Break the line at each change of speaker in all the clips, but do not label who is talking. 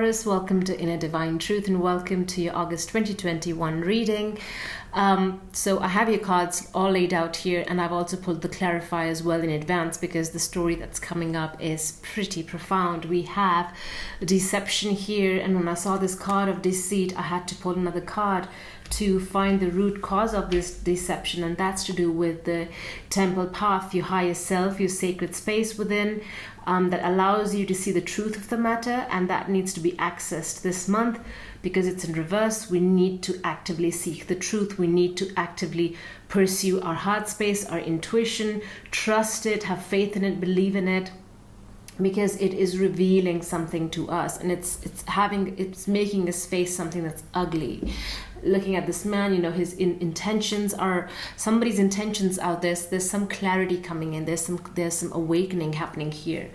Taurus, welcome to Inner Divine Truth and welcome to your August 2021 reading. So I have your cards all laid out here, and I've also pulled the clarifiers well in advance because the story that's coming up is pretty profound. We have deception here, and when I saw this card of deceit, I had to pull another card to find the root cause of this deception, and that's to do with the temple path, your higher self, your sacred space within, that allows you to see the truth of the matter, and that needs to be accessed this month because it's in reverse. We need to actively seek the truth. We need to actively pursue our heart space, our intuition, trust it, have faith in it, believe in it, because it is revealing something to us, and it's making us face something that's ugly. Looking at this man, his intentions are somebody's intentions out there. There's some clarity coming in. There's some awakening happening here.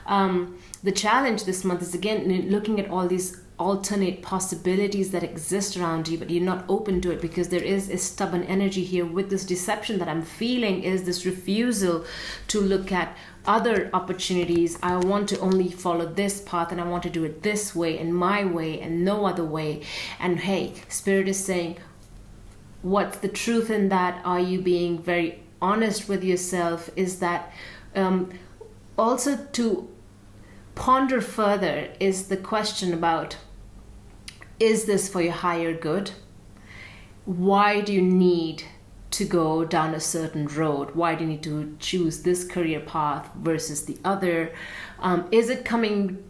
The challenge this month is again looking at all these alternate possibilities that exist around you, but you're not open to it because there is a stubborn energy here with this deception that I'm feeling, is this refusal to look at other opportunities. I want to only follow this path, and I want to do it this way and my way and no other way. And hey, Spirit is saying, what's the truth in that? Are you being very honest with yourself? Is that also to ponder further is the question about, is this for your higher good? Why do you need to go down a certain road? Why do you need to choose this career path versus the other? Is it coming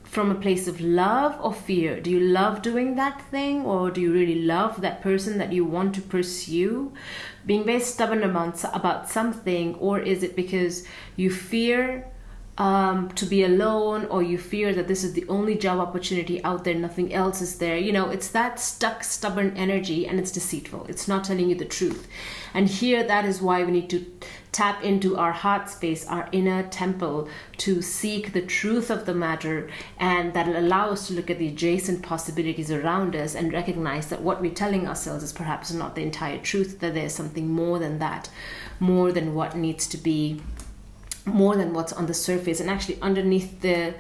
from a place of love or fear? Do you love doing that thing, or do you really love that person that you want to pursue? Being very stubborn about something, or is it because you fear to be alone, or you fear that this is the only job opportunity out there, nothing else is there? It's that stuck, stubborn energy, and it's deceitful. It's not telling you the truth. And here, that is why we need to tap into our heart space, our inner temple, to seek the truth of the matter, and that'll allow us to look at the adjacent possibilities around us and recognize that what we're telling ourselves is perhaps not the entire truth, that there's something more than that, more than what needs to be, more than what's on the surface. And actually underneath the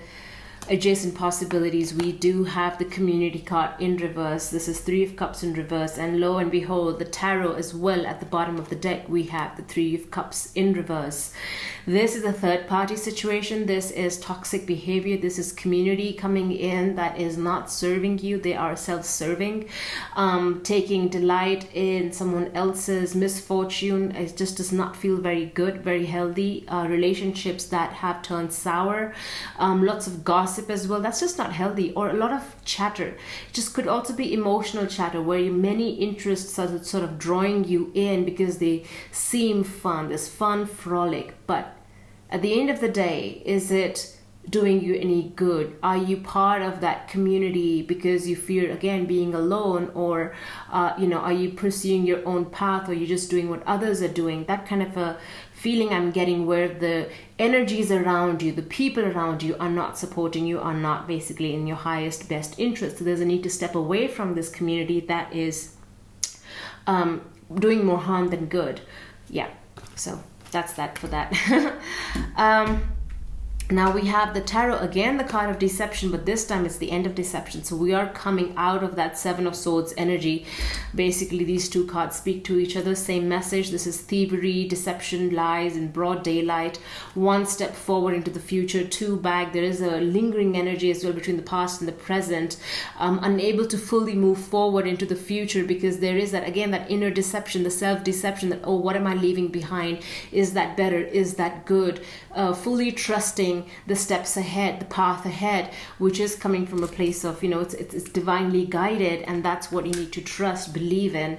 adjacent possibilities, we do have the community card in reverse. This is Three of Cups in reverse, and lo and behold, the tarot as well. At the bottom of the deck, we have the Three of Cups in reverse. This is a third party situation. This is toxic behavior. This is community coming in that is not serving you. They are self-serving, taking delight in someone else's misfortune. It just does not feel very good, very healthy. Relationships that have turned sour, lots of gossip as well. That's just not healthy. Or a lot of chatter. It just could also be emotional chatter where many interests are sort of drawing you in because they seem fun, this fun frolic. But at the end of the day, is it doing you any good? Are you part of that community because you fear, again, being alone? Or are you pursuing your own path, or you're just doing what others are doing? That kind of a feeling I'm getting, where the energies around you, the people around you are not supporting you, are not basically in your highest, best interest. So there's a need to step away from this community that is doing more harm than good. Yeah, so that's that for that. Now we have the tarot again, the card of deception, but this time it's the end of deception. So we are coming out of that Seven of Swords energy. Basically, these two cards speak to each other, same message. This is thievery, deception, lies in broad daylight. One step forward into the future, two back. There is a lingering energy as well between the past and the present. Unable to fully move forward into the future because there is that, again, that inner deception, the self-deception that, oh, what am I leaving behind? Is that better? Is that good? Fully trusting the steps ahead, the path ahead, which is coming from a place of, it's divinely guided, and that's what you need to trust, believe in.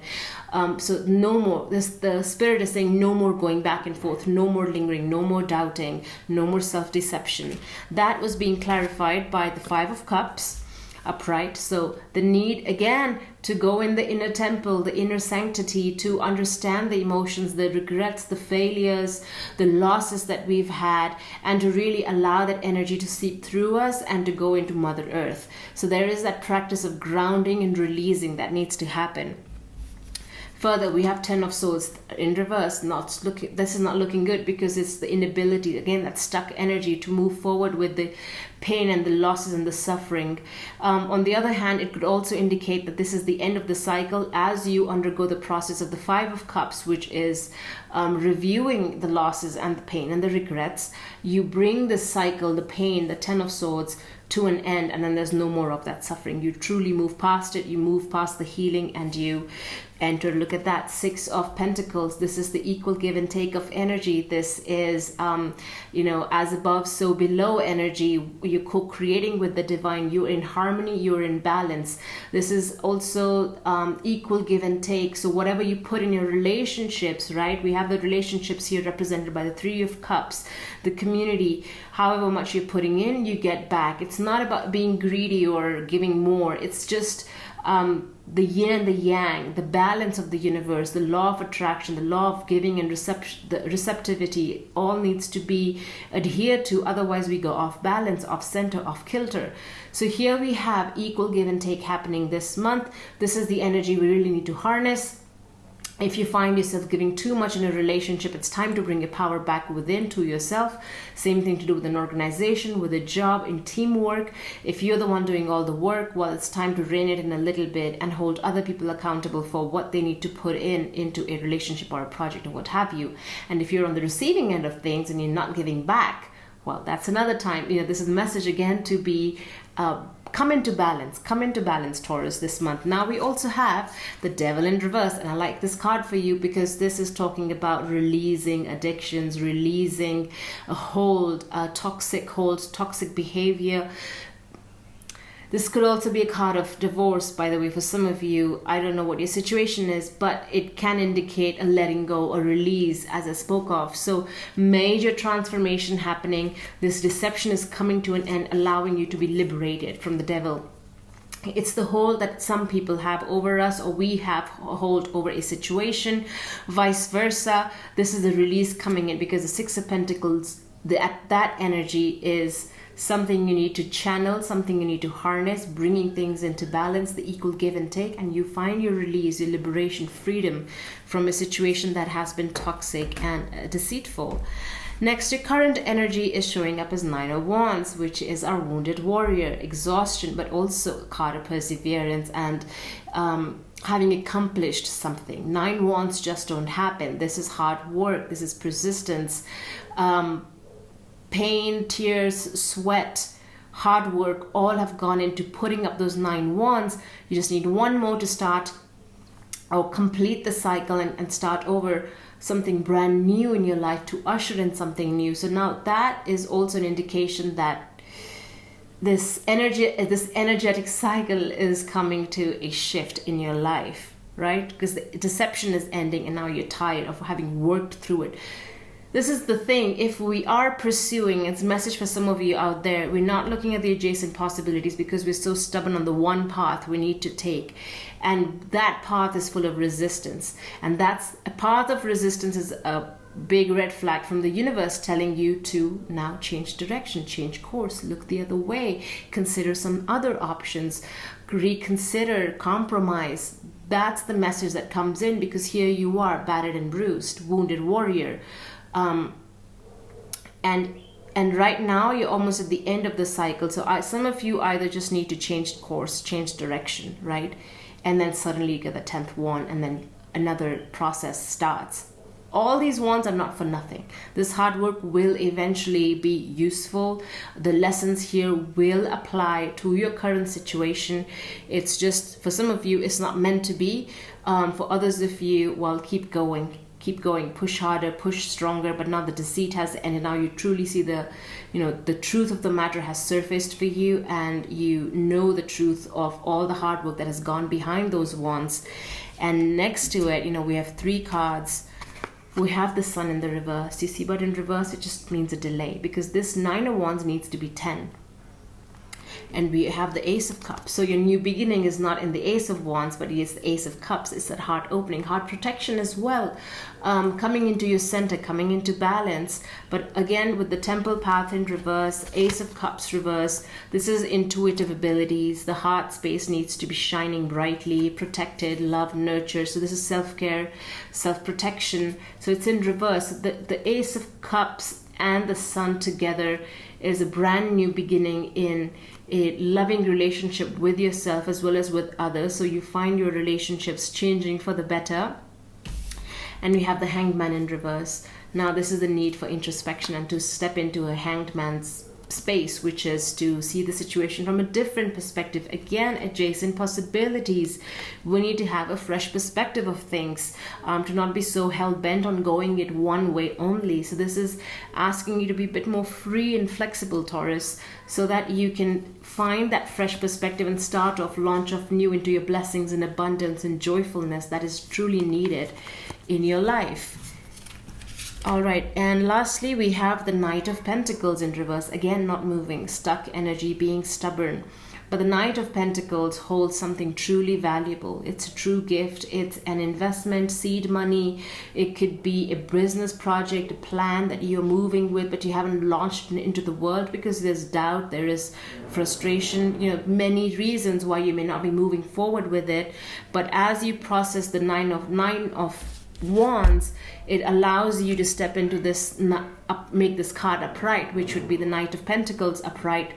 So no more, the Spirit is saying no more going back and forth, no more lingering, no more doubting, no more self-deception. That was being clarified by the Five of Cups upright. So the need again to go in the inner temple, the inner sanctity, to understand the emotions, the regrets, the failures, the losses that we've had, and to really allow that energy to seep through us and to go into Mother Earth. So there is that practice of grounding and releasing that needs to happen. Further, we have Ten of Swords in reverse. This is not looking good because it's the inability, again, that stuck energy to move forward with the pain and the losses and the suffering. On the other hand, it could also indicate that this is the end of the cycle as you undergo the process of the Five of Cups, which is reviewing the losses and the pain and the regrets. You bring the cycle, the pain, the Ten of Swords to an end, and then there's no more of that suffering. You truly move past it, you move past the healing, and you enter. Look at that, Six of Pentacles. This is the equal give and take of energy. This is as above so below energy. You're co-creating with the divine. You're in harmony, you're in balance. This is also equal give and take. So whatever you put in your relationships, right? We have the relationships here represented by the Three of Cups, the community. However much you're putting in, you get back. It's not about being greedy or giving more. It's just the yin and the yang, the balance of the universe, the law of attraction, the law of giving and the receptivity, all needs to be adhered to. Otherwise we go off balance, off center, off kilter. So here we have equal give and take happening this month. This is the energy we really need to harness. If you find yourself giving too much in a relationship, it's time to bring your power back within to yourself. Same thing to do with an organization, with a job, in teamwork. If you're the one doing all the work, well, it's time to rein it in a little bit and hold other people accountable for what they need to put into a relationship or a project or what have you. And if you're on the receiving end of things and you're not giving back, well, that's another time. This is a message again to be come into balance, Taurus, this month. Now we also have the Devil in reverse, and I like this card for you because this is talking about releasing addictions, releasing a hold, toxic behavior. This could also be a card of divorce, by the way, for some of you. I don't know what your situation is, but it can indicate a letting go, a release, as I spoke of. So major transformation happening. This deception is coming to an end, allowing you to be liberated from the devil. It's the hold that some people have over us, or we have a hold over a situation, vice versa. This is the release coming in because the Six of Pentacles, that energy is something you need to channel, something you need to harness, bringing things into balance, the equal give and take, and you find your release, your liberation, freedom from a situation that has been toxic and deceitful. Next, your current energy is showing up as Nine of Wands, which is our wounded warrior, exhaustion, but also a card of perseverance and having accomplished something. Nine Wands just don't happen. This is hard work. This is persistence. Pain, tears, sweat, hard work, all have gone into putting up those 9 wands. You just need one more to start or complete the cycle and start over something brand new in your life, to usher in something new. So now that is also an indication that this energetic cycle is coming to a shift in your life, right? Because the deception is ending and now you're tired of having worked through it. This is the thing, if we are pursuing, it's a message for some of you out there, we're not looking at the adjacent possibilities because we're so stubborn on the one path we need to take. And that path is full of resistance. And that's a path of resistance is a big red flag from the universe telling you to now change direction, change course, look the other way, consider some other options, reconsider, compromise. That's the message that comes in because here you are, battered and bruised, wounded warrior. And right now you're almost at the end of the cycle. So some of you either just need to change course, change direction, right? And then suddenly you get the 10th wand and then another process starts. All these wands are not for nothing. This hard work will eventually be useful. The lessons here will apply to your current situation. It's just, for some of you, it's not meant to be. For others of you, well, keep going, push harder, push stronger. But now the deceit has ended. Now you truly see the truth of the matter has surfaced for you, and you know the truth of all the hard work that has gone behind those wands. And next to it, we have 3 cards. We have the Sun in the reverse. You see, but in reverse, it just means a delay because this 9 of Wands needs to be 10. And we have the Ace of Cups. So your new beginning is not in the Ace of Wands, but it's the Ace of Cups. It's that heart opening, heart protection as well. Coming into your center, coming into balance. But again, with the Temple path in reverse, Ace of Cups reverse, this is intuitive abilities. The heart space needs to be shining brightly, protected, love, nurture. So this is self-care, self-protection. So it's in reverse. The Ace of Cups and the sun together is a brand new beginning in a loving relationship with yourself as well as with others. So you find your relationships changing for the better. And we have the Hanged Man in reverse. Now this is the need for introspection and to step into a hanged man's space, which is to see the situation from a different perspective. Again, adjacent possibilities. We need to have a fresh perspective of things, to not be so hell-bent on going it one way only. So this is asking you to be a bit more free and flexible, Taurus, so that you can find that fresh perspective and start off, launch off new into your blessings and abundance and joyfulness that is truly needed in your life. All right, and lastly, we have the Knight of Pentacles in reverse. Again, not moving, stuck energy, being stubborn. But the Knight of Pentacles holds something truly valuable. It's a true gift. It's an investment, seed money. It could be a business project, a plan that you're moving with, but you haven't launched into the world because there's doubt, there is frustration, many reasons why you may not be moving forward with it. But as you process the nine of Wands, it allows you to step into this, make this card upright, which would be the Knight of Pentacles upright,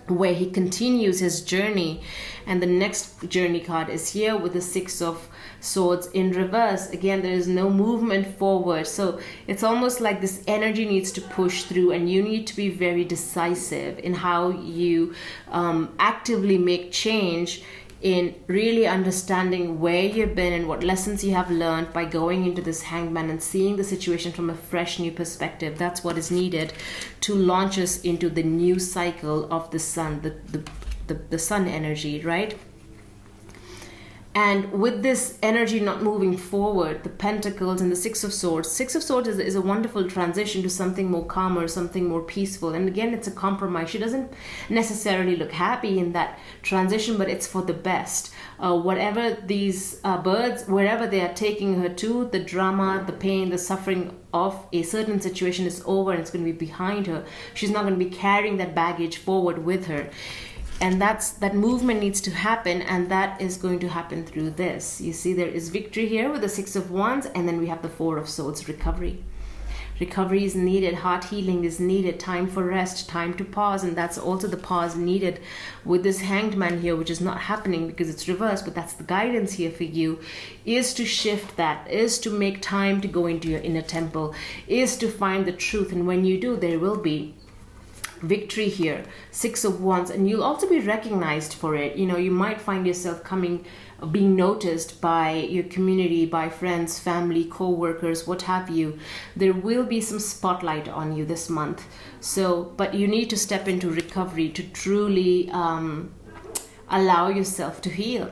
where he continues his journey. And the next journey card is here with the Six of Swords in reverse. Again, there is no movement forward. So it's almost like this energy needs to push through, and you need to be very decisive in how you actively make change, in really understanding where you've been and what lessons you have learned by going into this Hanged Man and seeing the situation from a fresh new perspective. That's what is needed to launch us into the new cycle of the sun, the sun energy, right? And with this energy not moving forward, the Pentacles and the Six of Swords. Six of Swords is a wonderful transition to something more calmer, something more peaceful. And again, it's a compromise. She doesn't necessarily look happy in that transition, but it's for the best. Whatever these birds, wherever they are taking her to, the drama, the pain, the suffering of a certain situation is over and it's going to be behind her. She's not going to be carrying that baggage forward with her. And that movement needs to happen, and that is going to happen through this. You see, there is victory here with the Six of Wands, and then we have the Four of Swords, recovery. Recovery is needed, heart healing is needed, time for rest, time to pause, and that's also the pause needed with this Hanged Man here, which is not happening because it's reversed, but that's the guidance here for you, is to shift that, is to make time to go into your inner temple, is to find the truth, and when you do, there will be victory here, Six of Wands, and you'll also be recognized for it. You might find yourself being noticed by your community, by friends, family, co-workers, what have you. There will be some spotlight on you this month. But you need to step into recovery to truly allow yourself to heal.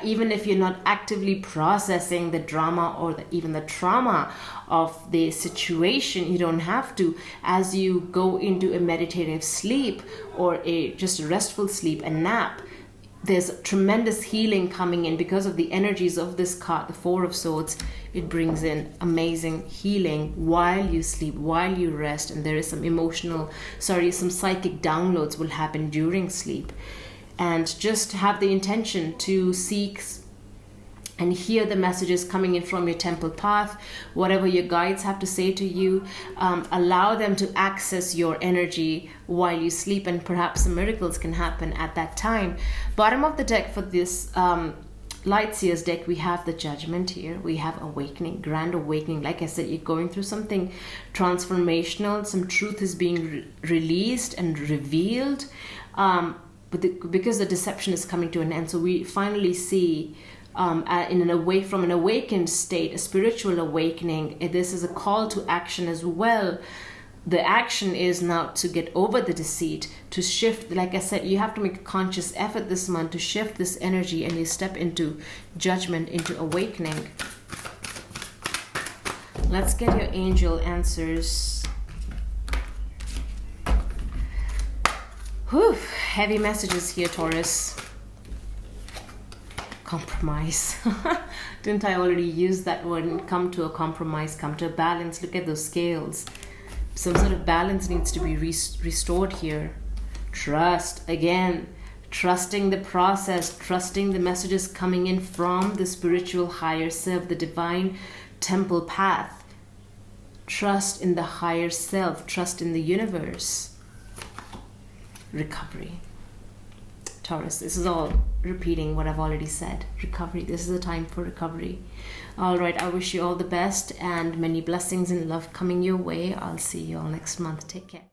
Even if you're not actively processing the drama or even the trauma of the situation, you don't have to. As you go into a meditative sleep or just a restful sleep, a nap, there's tremendous healing coming in because of the energies of this card, the Four of Swords. It brings in amazing healing while you sleep, while you rest, and there is some some psychic downloads will happen during sleep. And just have the intention to seek and hear the messages coming in from your temple path, whatever your guides have to say to you. Allow them to access your energy while you sleep, and perhaps some miracles can happen at that time. Bottom of the deck for this Light Seers deck, we have the Judgment here. We have Awakening, Grand Awakening. Like I said, you're going through something transformational. Some truth is being released and revealed. Because the deception is coming to an end, so we finally see from an awakened state, a spiritual awakening. This is a call to action as well. The action is now to get over the deceit, to shift. Like I said, you have to make a conscious effort this month to shift this energy, and you step into judgment, into awakening. Let's get your angel answers. Whew, heavy messages here, Taurus. Compromise. Didn't I already use that word? Come to a compromise, come to a balance. Look at those scales. Some sort of balance needs to be restored here. Trust, again, trusting the process, trusting the messages coming in from the spiritual higher self, the divine temple path. trust in the higher self, trust in the universe. Recovery. Taurus, this is all repeating what I've already said. Recovery. This is a time for recovery. All right, I wish you all the best and many blessings and love coming your way. I'll see you all next month. Take care.